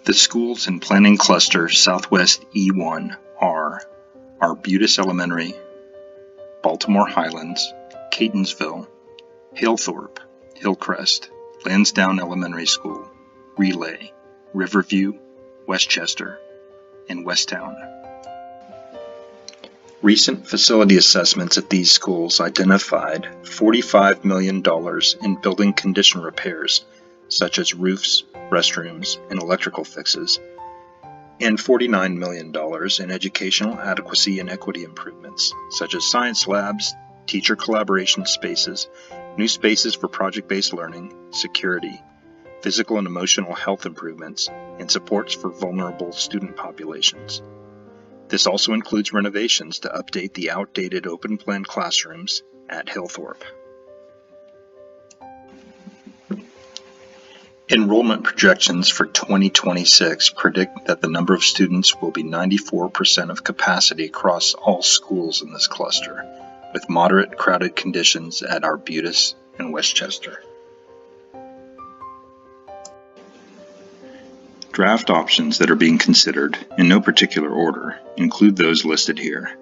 The schools in Planning Cluster Southwest E1 are Arbutus Elementary, Baltimore Highlands, Catonsville, Halethorpe, Hillcrest, Lansdowne Elementary School, Relay, Riverview, Westchester, and Westtown. Recent facility assessments at these schools identified $45 million in building condition repairs, such as roofs, restrooms, and electrical fixes, and $49 million in educational adequacy and equity improvements, such as science labs, teacher collaboration spaces, new spaces for project-based learning, security, physical and emotional health improvements, and supports for vulnerable student populations. This also includes renovations to update the outdated open-plan classrooms at Halethorpe. Enrollment projections for 2026 predict that the number of students will be 94% of capacity across all schools in this cluster, with moderate crowded conditions at Arbutus and Westchester. Draft options that are being considered, in no particular order, include those listed here.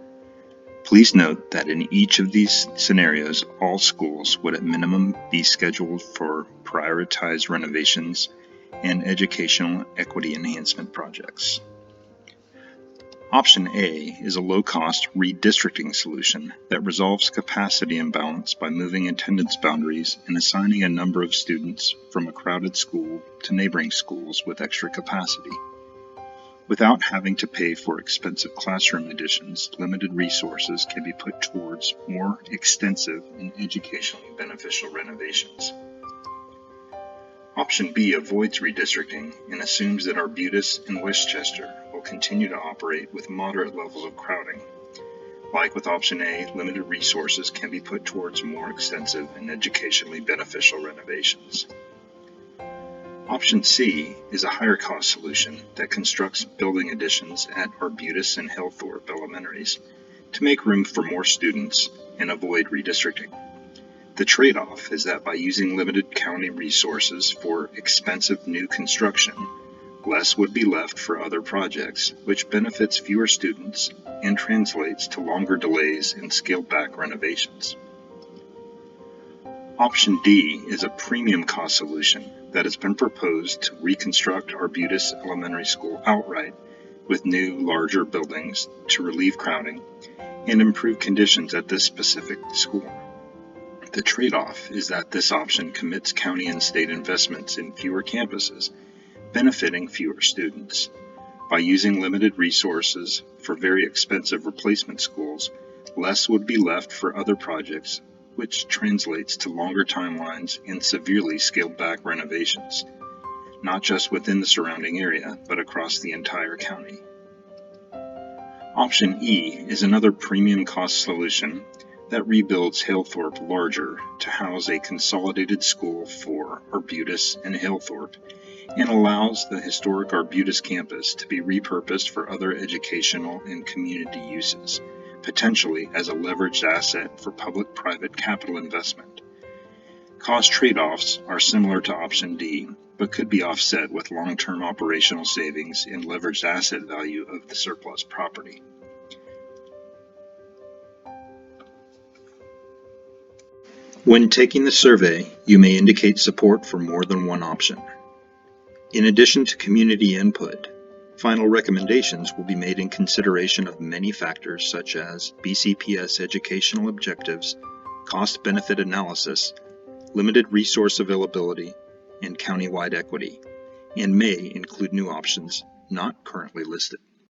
Please note that in each of these scenarios, all schools would at minimum be scheduled for prioritized renovations and educational equity enhancement projects. Option A is a low-cost redistricting solution that resolves capacity imbalance by moving attendance boundaries and assigning a number of students from a crowded school to neighboring schools with extra capacity. Without having to pay for expensive classroom additions, limited resources can be put towards more extensive and educationally beneficial renovations. Option B avoids redistricting and assumes that Arbutus and Westchester will continue to operate with moderate levels of crowding. Like with Option A, limited resources can be put towards more extensive and educationally beneficial renovations. Option C is a higher cost solution that constructs building additions at Arbutus and Halethorpe Elementaries to make room for more students and avoid redistricting. The trade-off is that by using limited county resources for expensive new construction, less would be left for other projects, which benefits fewer students and translates to longer delays in scaled-back renovations. Option D is a premium cost solution that has been proposed to reconstruct Arbutus Elementary School outright with new, larger buildings to relieve crowding and improve conditions at this specific school. The trade-off is that this option commits county and state investments in fewer campuses, benefiting fewer students. By using limited resources for very expensive replacement schools, less would be left for other projects, which translates to longer timelines and severely scaled-back renovations, not just within the surrounding area, but across the entire county. Option E is another premium cost solution that rebuilds Halethorpe larger to house a consolidated school for Arbutus and Halethorpe, and allows the historic Arbutus campus to be repurposed for other educational and community uses, potentially as a leveraged asset for public-private capital investment. Cost trade-offs are similar to Option D, but could be offset with long-term operational savings and leveraged asset value of the surplus property. When taking the survey, you may indicate support for more than one option. In addition to community input, final recommendations will be made in consideration of many factors such as BCPS educational objectives, cost-benefit analysis, limited resource availability, and countywide equity, and may include new options not currently listed.